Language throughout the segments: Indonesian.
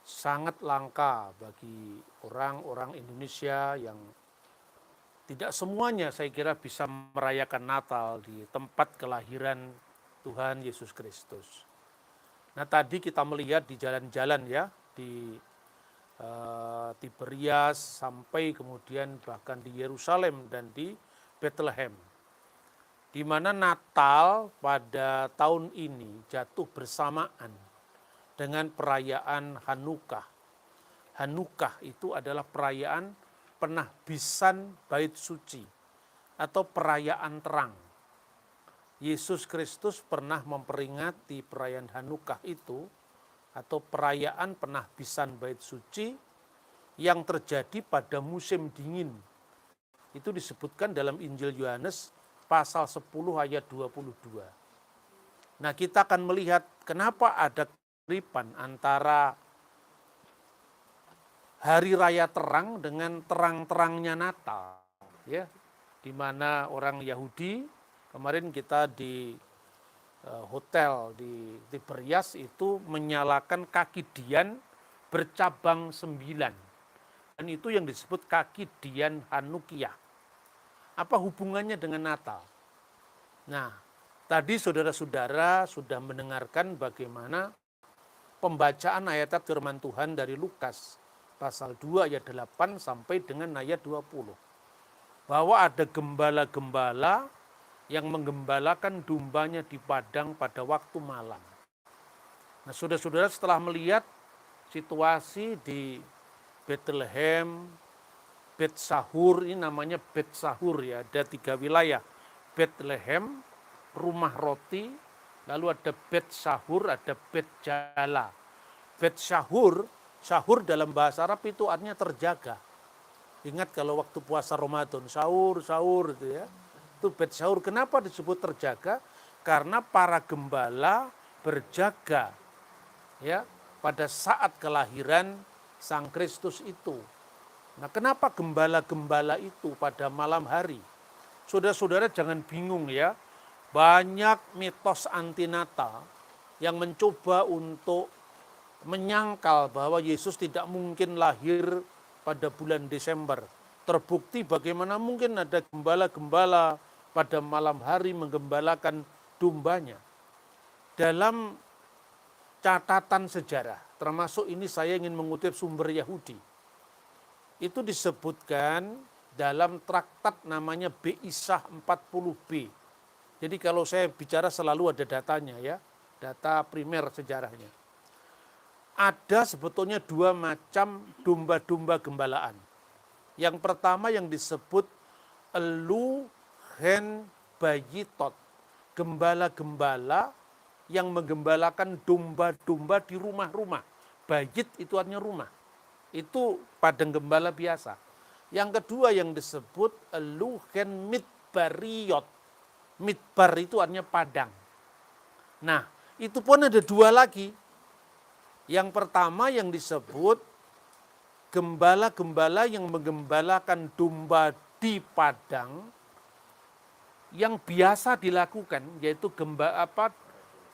sangat langka bagi orang-orang Indonesia yang tidak semuanya saya kira bisa merayakan Natal di tempat kelahiran Tuhan Yesus Kristus. Nah tadi kita melihat di jalan-jalan ya, di Tiberias sampai kemudian bahkan di Yerusalem dan di Bethlehem. Di mana Natal pada tahun ini jatuh bersamaan dengan perayaan Hanukkah. Hanukkah itu adalah perayaan penahbisan bait suci atau perayaan terang. Yesus Kristus pernah memperingati perayaan Hanukkah itu atau perayaan penahbisan bait suci yang terjadi pada musim dingin. Itu disebutkan dalam Injil Yohanes pasal 10 ayat 22. Nah, kita akan melihat kenapa ada kemiripan antara hari raya terang dengan terang-terangnya Natal, ya. Di mana orang Yahudi, kemarin kita di hotel di Tiberias itu menyalakan kaki dian bercabang 9. Dan itu yang disebut kaki dian Hanukiah. Apa hubungannya dengan Natal? Nah, tadi saudara-saudara sudah mendengarkan bagaimana pembacaan ayat firman Tuhan dari Lukas pasal 2 ayat 8 sampai dengan ayat 20. Bahwa ada gembala-gembala yang menggembalakan dombanya di padang pada waktu malam. Nah, saudara-saudara setelah melihat situasi di Bethlehem, Bet Sahur, ini namanya Bet Sahur ya, ada 3 wilayah. Bethlehem, Rumah Roti, lalu ada Bet Sahur, ada Bet Jala. Bet Sahur, sahur dalam bahasa Arab itu artinya terjaga. Ingat kalau waktu puasa Ramadan, sahur itu ya. Itu Bet Sahur. Kenapa disebut terjaga? Karena para gembala berjaga ya pada saat kelahiran Sang Kristus itu. Nah, kenapa gembala-gembala itu pada malam hari? Saudara-saudara jangan bingung ya. Banyak mitos anti Natal yang mencoba untuk menyangkal bahwa Yesus tidak mungkin lahir pada bulan Desember. Terbukti bagaimana mungkin ada gembala-gembala pada malam hari menggembalakan dombanya. Dalam catatan sejarah, termasuk ini saya ingin mengutip sumber Yahudi. Itu disebutkan dalam traktat namanya Be'isah 40b. Jadi kalau saya bicara selalu ada datanya ya, data primer sejarahnya. Ada sebetulnya 2 macam domba-domba gembalaan. Yang pertama yang disebut elu hen bayitot, gembala-gembala yang menggembalakan domba-domba di rumah-rumah. Bayit itu artinya rumah. Itu padang gembala biasa. Yang kedua yang disebut elu hen midbariyot. Midbar itu artinya padang. Nah, itu pun ada 2 lagi. Yang pertama yang disebut gembala-gembala yang menggembalakan domba di padang yang biasa dilakukan, yaitu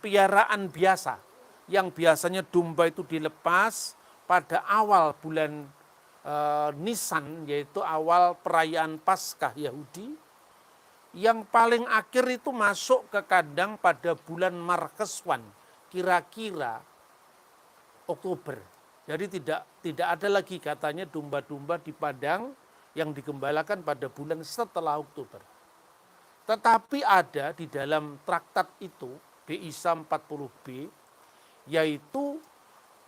piaraan biasa. Yang biasanya domba itu dilepas pada awal bulan Nisan, yaitu awal perayaan Paskah Yahudi. Yang paling akhir itu masuk ke kandang pada bulan Markeswan, kira-kira Oktober. Jadi tidak ada lagi katanya domba-domba di padang yang digembalakan pada bulan setelah Oktober. Tetapi ada di dalam traktat itu, Be'isah 40b, yaitu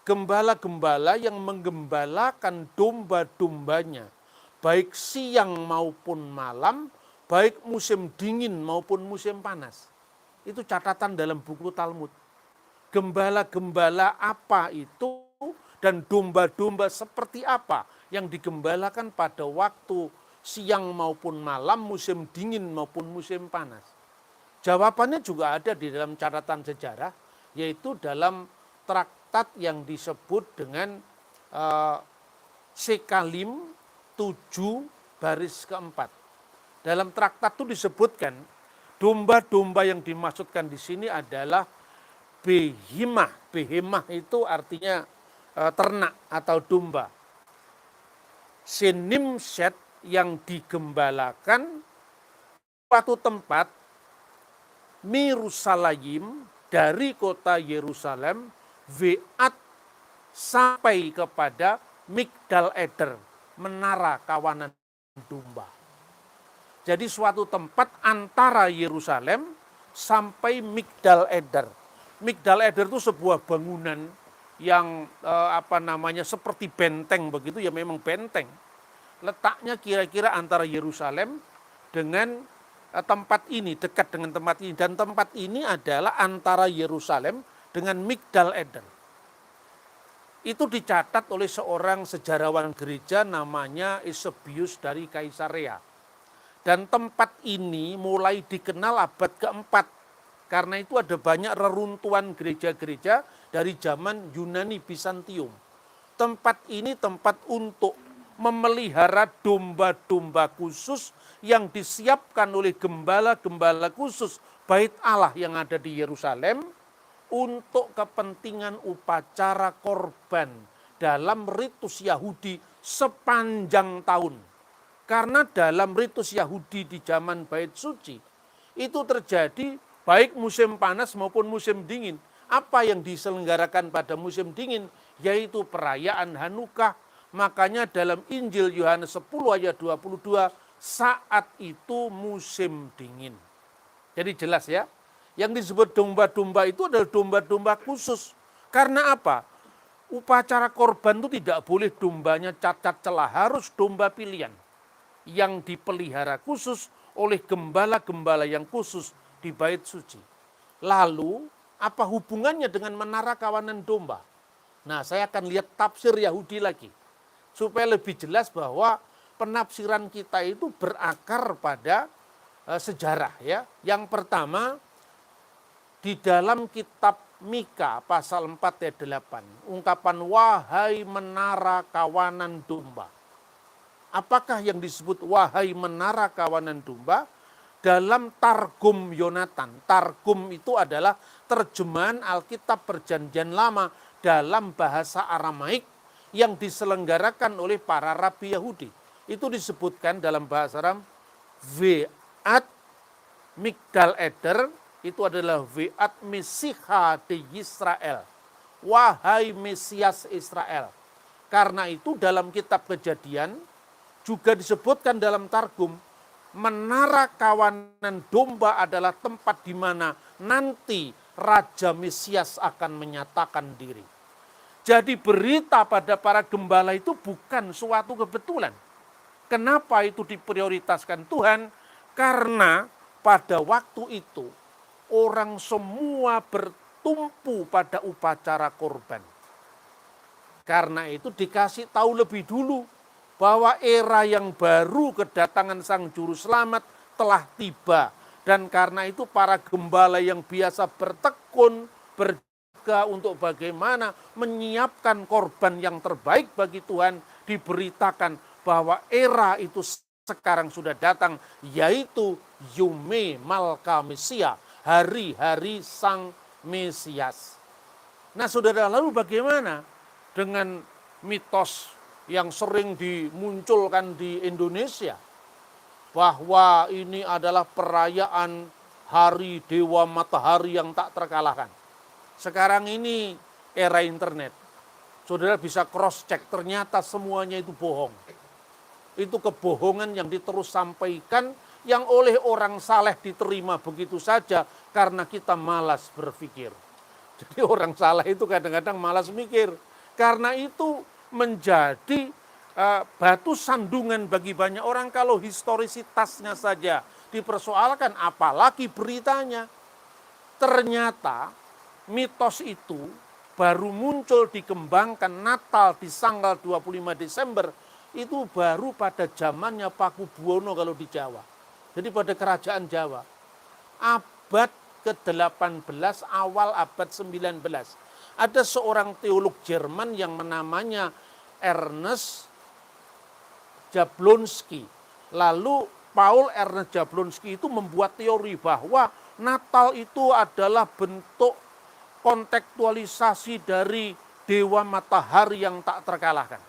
gembala-gembala yang menggembalakan domba-dombanya, baik siang maupun malam, baik musim dingin maupun musim panas. Itu catatan dalam buku Talmud. Gembala-gembala apa itu dan domba-domba seperti apa yang digembalakan pada waktu siang maupun malam, musim dingin maupun musim panas. Jawabannya juga ada di dalam catatan sejarah, yaitu dalam traktat yang disebut dengan Sekalim 7 baris keempat. Dalam traktat itu disebutkan domba-domba yang dimaksudkan di sini adalah behimah. Behimah itu artinya ternak atau domba. Senimshet yang digembalakan suatu tempat Mirusalayim dari kota Yerusalem Ve'at sampai kepada Migdal Eder, menara kawanan domba. Jadi suatu tempat antara Yerusalem sampai Migdal Eder. Migdal Eder itu sebuah bangunan yang seperti benteng begitu, ya memang benteng. Letaknya kira-kira antara Yerusalem dengan tempat ini, dekat dengan tempat ini. Dan tempat ini adalah antara Yerusalem dengan Migdal Eder. Itu dicatat oleh seorang sejarawan gereja namanya Eusebius dari Kaisarea. Dan tempat ini mulai dikenal abad keempat. Karena itu ada banyak reruntuhan gereja-gereja dari zaman Yunani Bizantium. Tempat ini tempat untuk memelihara domba-domba khusus yang disiapkan oleh gembala-gembala khusus Bait Allah yang ada di Yerusalem untuk kepentingan upacara korban dalam ritus Yahudi sepanjang tahun. Karena dalam ritus Yahudi di zaman Bait Suci itu terjadi baik musim panas maupun musim dingin. Apa yang diselenggarakan pada musim dingin yaitu perayaan Hanukah. Makanya dalam Injil Yohanes 10 ayat 22 saat itu musim dingin. Jadi jelas ya. Yang disebut domba-domba itu adalah domba-domba khusus. Karena apa? Upacara korban itu tidak boleh dombanya cacat celah, harus domba pilihan yang dipelihara khusus oleh gembala-gembala yang khusus di Bait Suci. Lalu, apa hubungannya dengan menara kawanan domba? Nah, saya akan lihat tafsir Yahudi lagi. Supaya lebih jelas bahwa penafsiran kita itu berakar pada sejarah. Ya. Yang pertama, di dalam kitab Mika pasal 4 ayat 8, ungkapan wahai menara kawanan domba. Apakah yang disebut wahai menara kawanan domba? Dalam Targum Yonatan. Targum itu adalah terjemahan Alkitab Perjanjian Lama dalam bahasa Aramaik yang diselenggarakan oleh para rabi Yahudi. Itu disebutkan dalam bahasa Aram Ve'at Migdal Eder, itu adalah Ve'at Mesiha de Yisrael. Wahai Mesias Israel. Karena itu dalam kitab Kejadian juga disebutkan dalam Targum, menara kawanan domba adalah tempat di mana nanti Raja Mesias akan menyatakan diri. Jadi berita pada para gembala itu bukan suatu kebetulan. Kenapa itu diprioritaskan Tuhan? Karena pada waktu itu orang semua bertumpu pada upacara korban. Karena itu dikasih tahu lebih dulu bahwa era yang baru kedatangan Sang Juru Selamat telah tiba. Dan karena itu para gembala yang biasa bertekun, berjaga untuk bagaimana menyiapkan korban yang terbaik bagi Tuhan, diberitakan bahwa era itu sekarang sudah datang, yaitu Yume Malka Mesia, hari-hari Sang Mesias. Nah saudara, lalu bagaimana dengan mitos yang sering dimunculkan di Indonesia, bahwa ini adalah perayaan hari Dewa Matahari yang tak terkalahkan. Sekarang ini era internet, saudara bisa cross check, ternyata semuanya itu bohong. Itu kebohongan yang diterus sampaikan, yang oleh orang saleh diterima begitu saja karena kita malas berpikir. Jadi orang saleh itu kadang-kadang malas mikir. Karena itu menjadi batu sandungan bagi banyak orang kalau historisitasnya saja dipersoalkan, apalagi beritanya. Ternyata mitos itu baru muncul dikembangkan Natal di tanggal 25 Desember itu baru pada zamannya Pakubuwono kalau di Jawa. Jadi pada kerajaan Jawa. Abad ke-18 awal abad 19. Ada seorang teolog Jerman yang namanya Ernest Jablonski. Lalu Paul Ernest Jablonski itu membuat teori bahwa Natal itu adalah bentuk kontekstualisasi dari dewa matahari yang tak terkalahkan.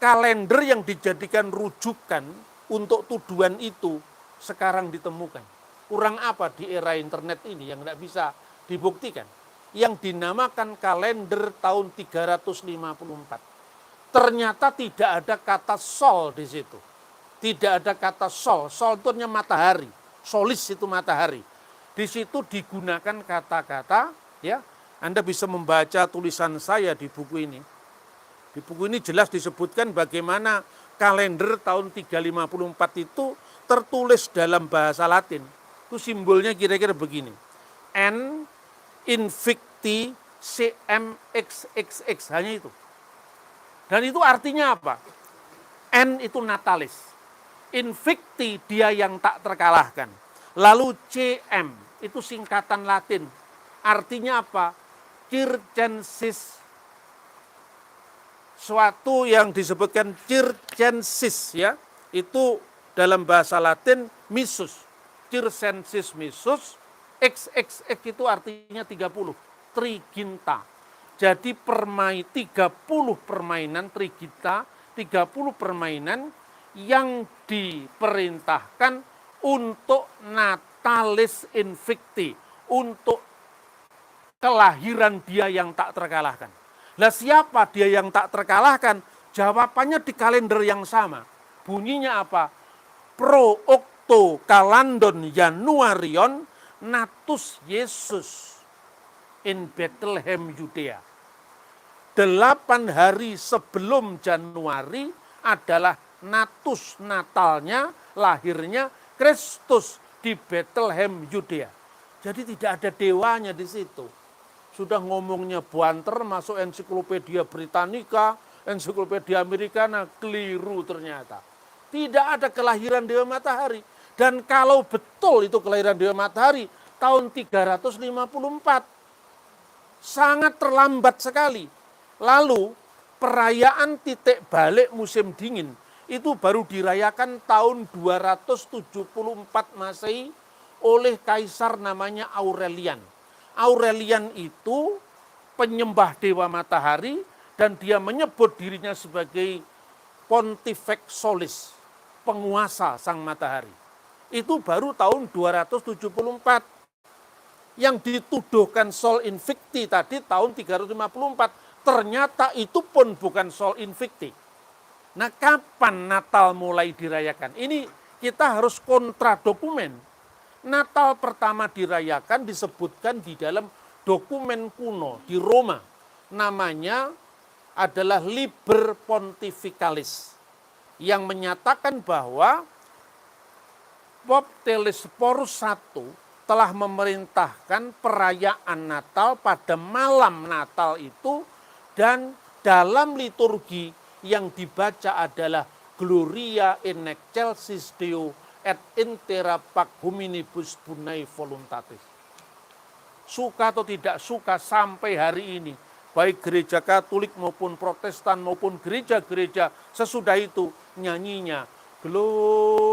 Kalender yang dijadikan rujukan untuk tuduhan itu sekarang ditemukan. Kurang apa di era internet ini yang tidak bisa dibuktikan? Yang dinamakan kalender tahun 354. Ternyata tidak ada kata sol di situ. Tidak ada kata sol. Sol itu artinya matahari. Solis itu matahari. Di situ digunakan kata-kata, ya. Anda bisa membaca tulisan saya di buku ini. Di buku ini jelas disebutkan bagaimana kalender tahun 354 itu tertulis dalam bahasa Latin. Itu simbolnya kira-kira begini. N Invicti CMXXX, hanya itu. Dan itu artinya apa? N itu natalis. Invicti, dia yang tak terkalahkan. Lalu CM, itu singkatan Latin. Artinya apa? Circensis. Suatu yang disebutkan circensis, ya. Itu dalam bahasa Latin missus. Circensis missus. XXX itu artinya 30. Triginta. Jadi 30 permainan Triginta, 30 permainan yang diperintahkan untuk Natalis Invicti, untuk kelahiran dia yang tak terkalahkan. Lah siapa dia yang tak terkalahkan? Jawabannya di kalender yang sama. Bunyinya apa? Pro octo calandon Januarion natus Yesus in Bethlehem Judea. 8 hari sebelum Januari adalah natus, natalnya, lahirnya Kristus di Bethlehem Judea. Jadi tidak ada dewanya di situ. Sudah ngomongnya banter, masuk ensiklopedia Britannica, ensiklopedia Americana, keliru ternyata. Tidak ada kelahiran Dewa Matahari. Dan kalau betul itu kelahiran Dewa Matahari, tahun 354, sangat terlambat sekali. Lalu perayaan titik balik musim dingin itu baru dirayakan tahun 274 Masehi oleh kaisar namanya Aurelian. Aurelian itu penyembah Dewa Matahari dan dia menyebut dirinya sebagai Pontifex Solis, penguasa sang matahari. Itu baru tahun 274. Yang dituduhkan Sol Invicti tadi tahun 354, ternyata itu pun bukan Sol Invicti. Nah, kapan Natal mulai dirayakan? Ini kita harus kontra dokumen. Natal pertama dirayakan disebutkan di dalam dokumen kuno di Roma. Namanya adalah Liber Pontificalis, yang menyatakan bahwa Pope Telesphorus I telah memerintahkan perayaan Natal pada malam Natal itu, dan dalam liturgi yang dibaca adalah Gloria in excelsis Deo et intera pac hominibus bonae voluntatis. Suka atau tidak suka sampai hari ini, baik gereja Katolik maupun Protestan maupun gereja-gereja sesudah itu nyanyinya Gloria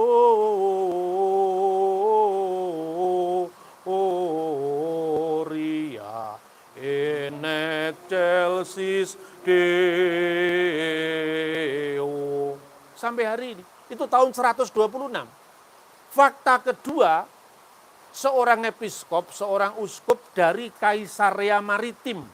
in excelsis Deo. Sampai hari ini, itu tahun 126. Fakta kedua, seorang episkop, seorang uskup dari Kaisarea Maritim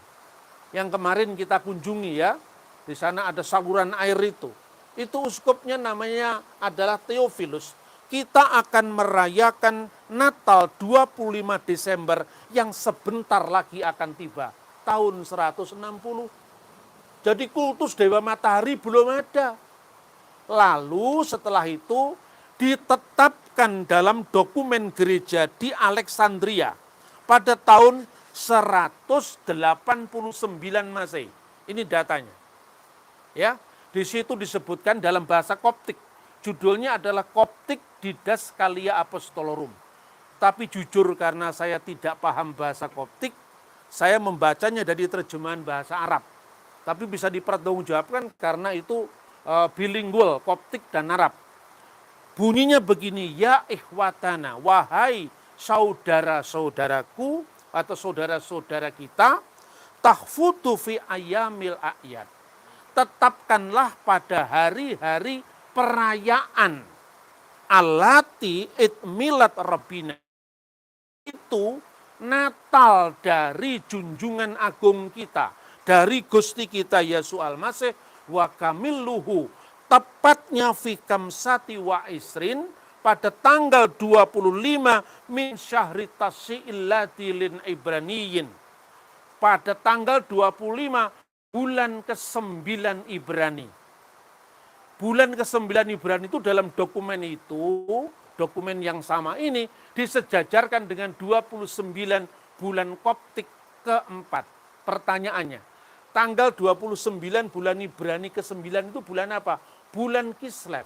yang kemarin kita kunjungi, ya. Di sana ada saluran air itu. Itu uskupnya namanya adalah Theophilus. Kita akan merayakan Natal 25 Desember yang sebentar lagi akan tiba. Tahun 160. Jadi kultus Dewa Matahari belum ada. Lalu setelah itu ditetapkan dalam dokumen gereja di Alexandria pada tahun 189 Masehi. Ini datanya. Ya, di situ disebutkan dalam bahasa Koptik. Judulnya adalah Koptik Didaskalia Apostolorum. Tapi jujur karena saya tidak paham bahasa Koptik, saya membacanya dari terjemahan bahasa Arab. Tapi bisa dipertanggungjawabkan karena itu bilingual, Koptik dan Arab. Bunyinya begini, ya ikhwatana, wahai saudara-saudaraku atau saudara-saudara kita, tahfutu fi ayyamil a'yad. Tetapkanlah pada hari-hari perayaan alati itmilat rabbina. Itu Natal dari junjungan agung kita, dari Gusti kita Yesus Al-Masih, wa kamilluhu, tepatnya fi kamsati wa isrin, pada tanggal 25 min syahri tasyi'il ladilin ibraniyin. Pada tanggal 25 bulan ke-9 Ibrani. Bulan ke-9 Ibrani itu dalam dokumen itu, dokumen yang sama ini disejajarkan dengan 29 bulan Koptik keempat. Pertanyaannya, tanggal 29 bulan Ibrani ke-9 itu bulan apa? Bulan Kislev.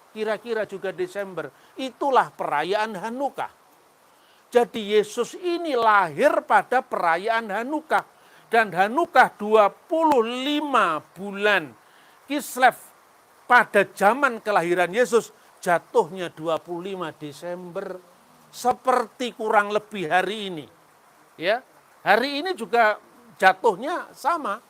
Kira-kira juga Desember. Itulah perayaan Hanukkah. Jadi Yesus ini lahir pada perayaan Hanukkah. Dan Hanukkah 25 bulan Kislev pada zaman kelahiran Yesus jatuhnya 25 Desember. Seperti kurang lebih hari ini. Ya, hari ini juga jatuhnya sama.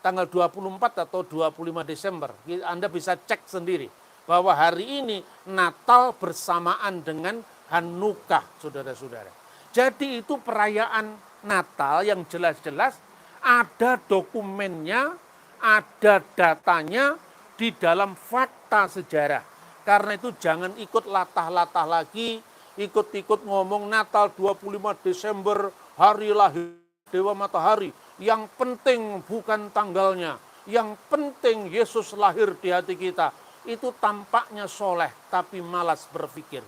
Tanggal 24 atau 25 Desember. Anda bisa cek sendiri. Bahwa hari ini Natal bersamaan dengan Hanukkah, saudara-saudara. Jadi itu perayaan Natal yang jelas-jelas ada dokumennya, ada datanya di dalam fakta sejarah. Karena itu jangan ikut latah-latah lagi, ikut-ikut ngomong Natal 25 Desember, hari lahir Dewa Matahari. Yang penting bukan tanggalnya, yang penting Yesus lahir di hati kita. Itu tampaknya soleh, tapi malas berpikir.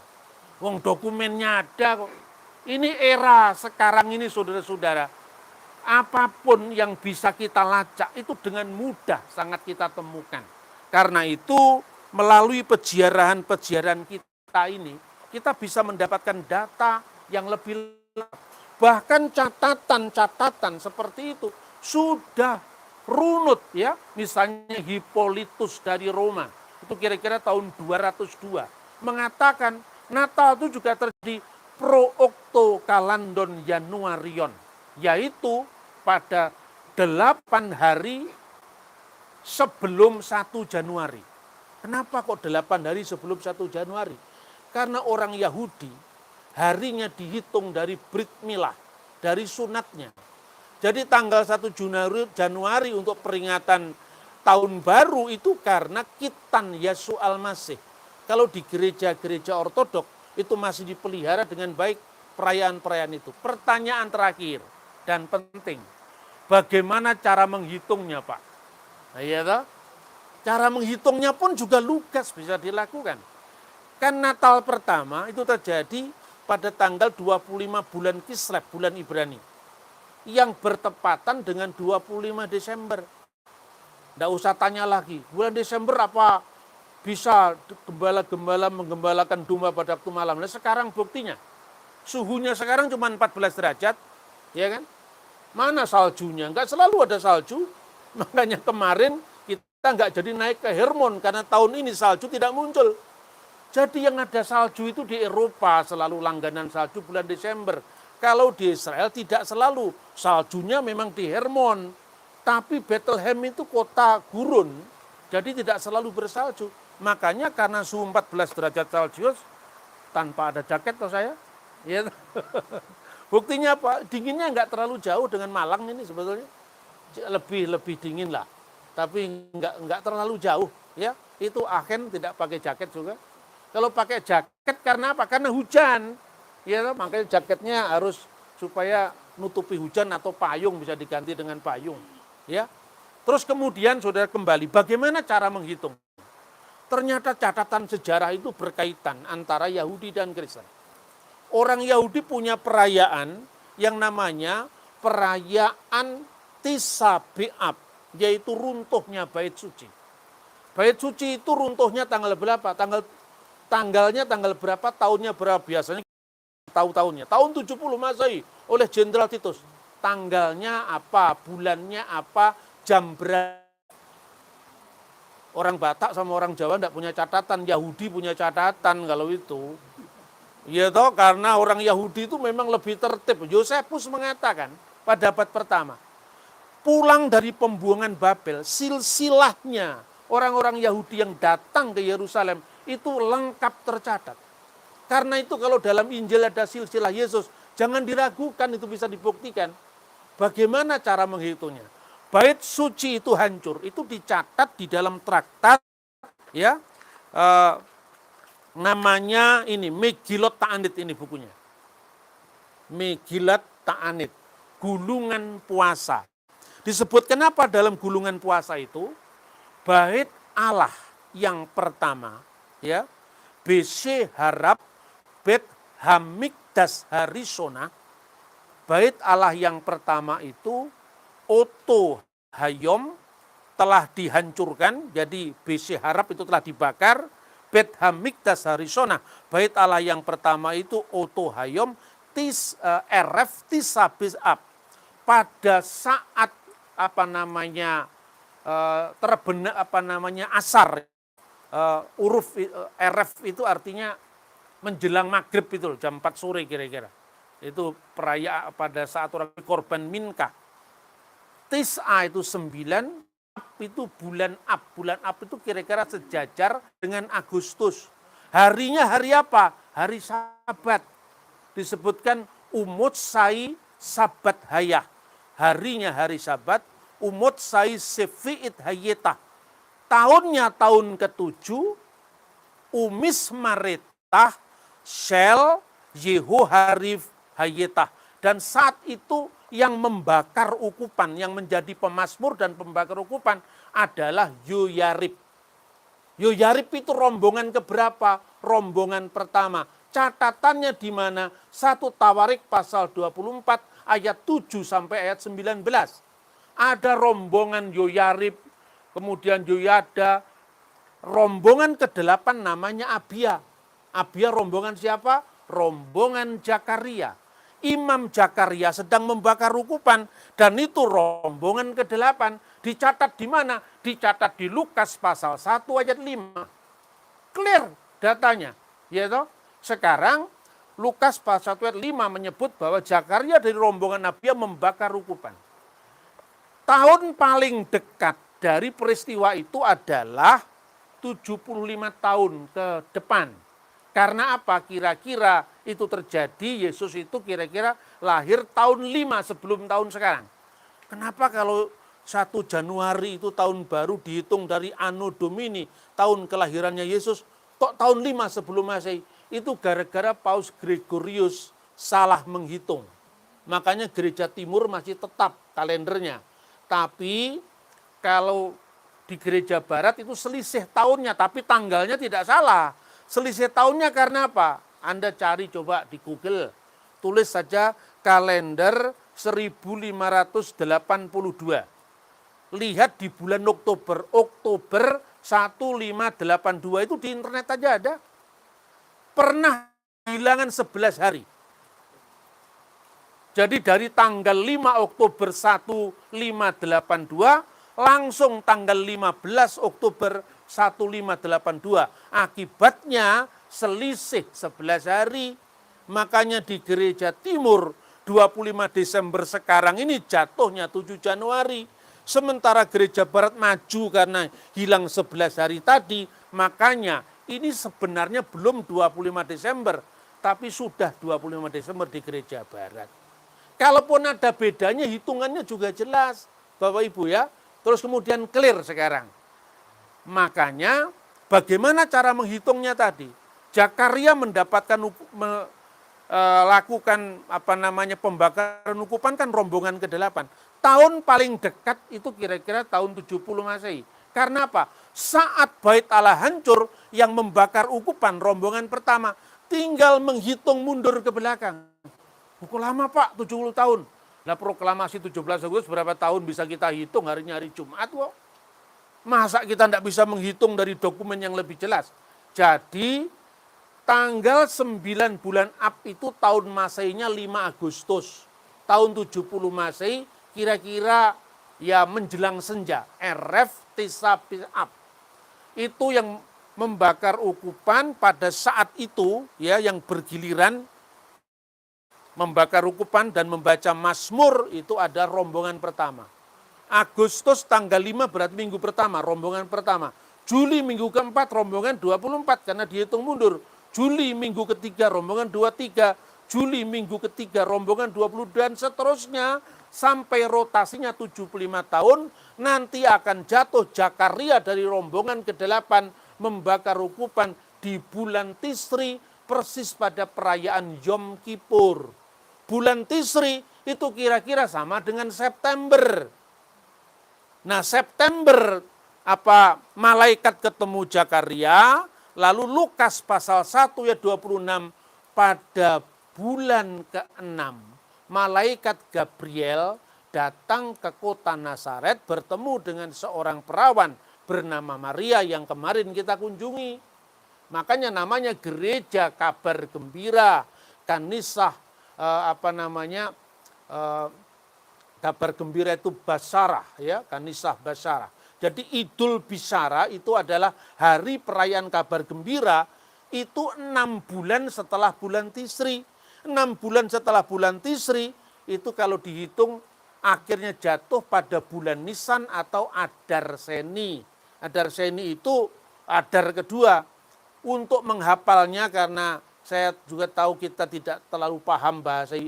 Wong dokumennya ada kok. Ini era sekarang ini saudara-saudara. Apapun yang bisa kita lacak itu dengan mudah sangat kita temukan. Karena itu melalui peziarahan-peziarahan kita ini, kita bisa mendapatkan data yang lebih lengkap. Bahkan catatan-catatan seperti itu sudah runut ya. Misalnya Hippolytus dari Roma. Itu kira-kira tahun 202, mengatakan Natal itu juga terjadi pro octo kalandon Januarion, yaitu pada 8 hari sebelum 1 Januari. Kenapa kok 8 hari sebelum 1 Januari? Karena orang Yahudi harinya dihitung dari Brit Milah, dari sunatnya. Jadi tanggal 1 Januari untuk peringatan tahun baru itu karena Kitan Yesus Al-Masih. Kalau di gereja-gereja ortodok itu masih dipelihara dengan baik perayaan-perayaan itu. Pertanyaan terakhir dan penting. Bagaimana cara menghitungnya, Pak? Nah, ya toh? Cara menghitungnya pun juga lugas bisa dilakukan. Kan Natal pertama itu terjadi pada tanggal 25 bulan Kislev, bulan Ibrani. Yang bertepatan dengan 25 Desember. Tidak usah tanya lagi, bulan Desember apa bisa gembala-gembala menggembalakan domba pada waktu malam. Nah sekarang buktinya, suhunya sekarang cuma 14 derajat, ya kan? Mana saljunya? Enggak selalu ada salju, makanya kemarin kita enggak jadi naik ke Hermon, karena tahun ini salju tidak muncul. Jadi yang ada salju itu di Eropa, selalu langganan salju bulan Desember. Kalau di Israel tidak selalu, saljunya memang di Hermon. Tapi Bethlehem itu kota gurun, jadi tidak selalu bersalju. Makanya karena suhu 14 derajat Celcius, tanpa ada jaket toh saya. Ya. Buktinya apa? Dinginnya nggak terlalu jauh dengan Malang ini sebetulnya. Lebih dingin lah. Tapi nggak terlalu jauh. Ya, itu Aachen tidak pakai jaket juga. Kalau pakai jaket karena apa? Karena hujan. Ya, makanya jaketnya harus supaya nutupi hujan atau payung, bisa diganti dengan payung. Ya, terus kemudian saudara kembali, bagaimana cara menghitung? Ternyata catatan sejarah itu berkaitan antara Yahudi dan Kristen. Orang Yahudi punya perayaan yang namanya perayaan Tis'a B'Av, yaitu runtuhnya Bait Suci. Bait Suci itu runtuhnya tanggal berapa? Tanggalnya tanggal berapa? Tahunnya berapa? Biasanya tahu tahunnya. Tahun 70 Masehi oleh Jenderal Titus. Tanggalnya apa, bulannya apa, jam berapa. Orang Batak sama orang Jawa tidak punya catatan, Yahudi punya catatan kalau itu. Ya toh, karena orang Yahudi itu memang lebih tertib. Yosefus mengatakan pada abad pertama, pulang dari pembuangan Babel, silsilahnya orang-orang Yahudi yang datang ke Yerusalem itu lengkap tercatat. Karena itu kalau dalam Injil ada silsilah Yesus, jangan diragukan, itu bisa dibuktikan. Bagaimana cara menghitungnya? Bait suci itu hancur, itu dicatat di dalam traktat, ya, namanya ini Megilot Ta'anit, ini bukunya. Megilot Ta'anit, gulungan puasa. Disebut kenapa dalam gulungan puasa itu? Bait Allah yang pertama, ya, BC Harap Bet Hamikdas Harisona. Bait Allah yang pertama itu Oto Hayom telah dihancurkan, jadi BC Harap itu telah dibakar. Bet Hamikdas Harisona, bait Allah yang pertama itu Oto Hayom RF Tisabis Ab. Pada saat terbenak asar, huruf RF itu artinya menjelang maghrib itu jam 4 sore kira-kira. Itu perayaan pada saat orang korban Minka. Tis'a itu 9, Ab itu bulan Ab. Bulan Ab itu kira-kira sejajar dengan Agustus. Harinya hari apa? Hari Sabat. Disebutkan Umut Sai Sabat Hayah. Harinya hari Sabat, Umut Sai Sefi'it Hayetah. Tahunnya tahun ke-7, Umis Maretah Shel Yehoharif Hayetah. Dan saat itu yang membakar ukupan, yang menjadi pemazmur dan pembakar ukupan adalah Yoyarib. Yoyarib itu rombongan keberapa? Rombongan pertama. Catatannya di mana? 1 Tawarik pasal 24 ayat 7 sampai ayat 19. Ada rombongan Yoyarib, kemudian Yoyada, rombongan ke-8 namanya Abia. Abia rombongan siapa? Rombongan Zakaria. Imam Zakaria sedang membakar ukupan, dan itu rombongan ke-8. Dicatat di mana? Dicatat di Lukas pasal 1 ayat 5. Clear datanya. Ya toh? Sekarang Lukas pasal 1 ayat 5 menyebut bahwa Zakaria dari rombongan Abia membakar ukupan. Tahun paling dekat dari peristiwa itu adalah 75 tahun ke depan. Karena apa? Kira-kira itu terjadi, Yesus itu kira-kira lahir tahun 5 sebelum tahun sekarang. Kenapa kalau 1 Januari itu tahun baru dihitung dari Anno Domini, tahun kelahirannya Yesus, kok tahun 5 sebelum Masehi? Itu gara-gara Paus Gregorius salah menghitung. Makanya gereja timur masih tetap kalendernya. Tapi kalau di gereja barat itu selisih tahunnya, tapi tanggalnya tidak salah. Selisih tahunnya karena apa? Anda cari coba di Google, tulis saja kalender 1582. Lihat di bulan Oktober 1582 itu di internet aja ada. Pernah kehilangan 11 hari. Jadi dari tanggal 5 Oktober 1582 langsung tanggal 15 Oktober 1582. Akibatnya selisih 11 hari. Makanya di gereja timur 25 Desember sekarang ini jatuhnya 7 Januari. Sementara gereja barat maju karena hilang 11 hari tadi. Makanya ini sebenarnya belum 25 Desember. Tapi sudah 25 Desember di gereja barat. Kalaupun ada bedanya, hitungannya juga jelas, Bapak Ibu ya. Terus kemudian clear sekarang. Makanya bagaimana cara menghitungnya tadi? Zakaria mendapatkan lakukan pembakaran ukupan kan rombongan ke-8. Tahun paling dekat itu kira-kira tahun 70 Masehi. Karena apa? Saat bait Allah hancur, yang membakar ukupan rombongan pertama tinggal menghitung mundur ke belakang. Kok lama Pak, 70 tahun. Lah proklamasi 17 Agustus berapa tahun bisa kita hitung, harinya hari Jumat kok. Masa kita tidak bisa menghitung dari dokumen yang lebih jelas. Jadi tanggal 9 bulan Ab itu tahun Masehinya 5 Agustus. Tahun 70 Masehi kira-kira ya menjelang senja. RF Tisabis Ab. Itu yang membakar ukupan pada saat itu ya, yang bergiliran membakar ukupan dan membaca Mazmur itu ada rombongan pertama. Agustus tanggal 5 berarti minggu pertama, rombongan pertama. Juli minggu keempat, rombongan 24 karena dihitung mundur. Juli minggu ketiga, rombongan 23. Juli minggu ketiga, rombongan 20 dan seterusnya. Sampai rotasinya 75 tahun, nanti akan jatuh Jakaria dari rombongan ke-8 membakar ukupan di bulan Tisri, persis pada perayaan Yom Kippur. Bulan Tisri itu kira-kira sama dengan September. Nah, September malaikat ketemu Jakaria, lalu Lukas pasal 1 ayat 26, pada bulan ke-6 malaikat Gabriel datang ke kota Nazaret bertemu dengan seorang perawan bernama Maria yang kemarin kita kunjungi. Makanya namanya gereja kabar gembira, kanisah kabar gembira itu Basarah, ya, kanisah Basarah. Jadi Idul Bisara itu adalah hari perayaan kabar gembira, itu 6 bulan setelah bulan Tisri. 6 bulan setelah bulan Tisri, itu kalau dihitung akhirnya jatuh pada bulan Nisan atau Adar Seni. Adar Seni itu Adar kedua. Untuk menghafalnya, karena saya juga tahu kita tidak terlalu paham bahasa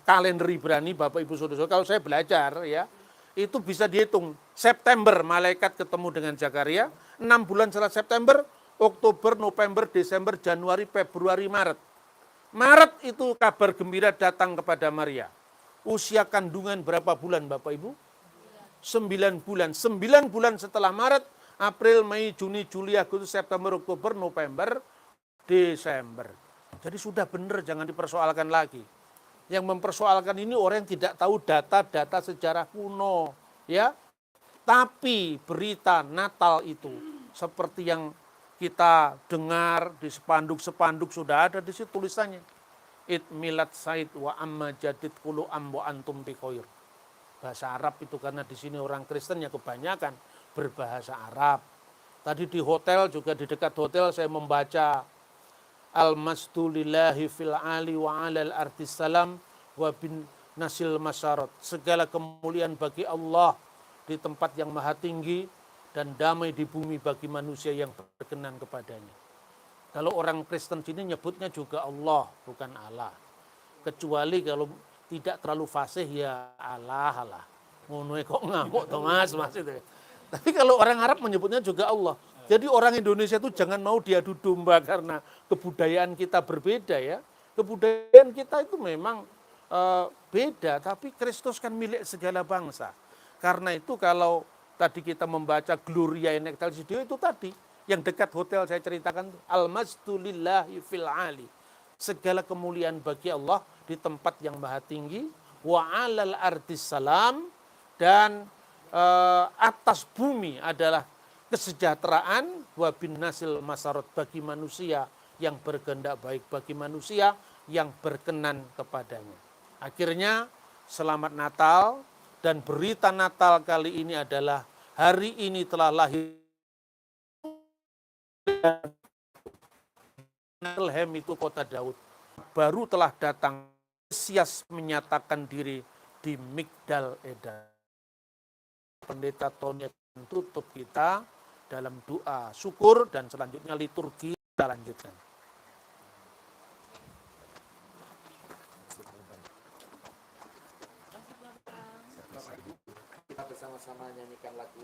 kalender Ibrani, Bapak Ibu Saudara. Kalau saya belajar, ya, itu bisa dihitung. September malaikat ketemu dengan Zakaria, 6 bulan setelah September, Oktober, November, Desember, Januari, Februari, Maret. Maret itu kabar gembira datang kepada Maria. Usia kandungan berapa bulan Bapak Ibu? 9 bulan. 9 bulan setelah Maret, April, Mei, Juni, Juli, Agustus, September, Oktober, November, Desember. Jadi sudah benar, jangan dipersoalkan lagi. Yang mempersoalkan ini orang yang tidak tahu data-data sejarah kuno, ya. Tapi berita Natal itu seperti yang kita dengar di spanduk-spanduk sudah ada di situ tulisannya. Id milad said wa amma jadid kulu ambo antum bikoir. Bahasa Arab itu karena di sini orang Kristen ya kebanyakan berbahasa Arab. Tadi di hotel juga, di dekat hotel saya membaca Al-masdu lillahi fil ali wa alal artis salam wa bin nasil masyarot. Segala kemuliaan bagi Allah di tempat yang maha tinggi dan damai di bumi bagi manusia yang berkenan kepadanya. Kalau orang Kristen sini nyebutnya juga Allah, bukan Allah. Kecuali kalau tidak terlalu fasih ya Allah. Ngono kok ngamuk to Mas itu. Tapi kalau orang Arab menyebutnya juga Allah. Jadi orang Indonesia itu jangan mau diadu domba karena kebudayaan kita berbeda, ya. Kebudayaan kita itu memang beda, tapi Kristus kan milik segala bangsa. Karena itu kalau tadi kita membaca Gloria in Excelsis Deo itu tadi, yang dekat hotel saya ceritakan, Al-masdu lillahi fil ali. Segala kemuliaan bagi Allah di tempat yang maha tinggi, wa alal ardis salam, dan atas bumi adalah kesejahteraan, wa bin nasil masarot, bagi manusia yang berkehendak baik, bagi manusia yang berkenan kepadanya. Akhirnya selamat Natal, dan berita Natal kali ini adalah hari ini telah lahir Bethlehem itu kota Daud. Baru telah datang Mesias menyatakan diri di Migdal Eda. Pendeta Tony tutup kita dalam doa syukur dan selanjutnya liturgi kita lanjutkan. Kita bersama-sama nyanyikan lagu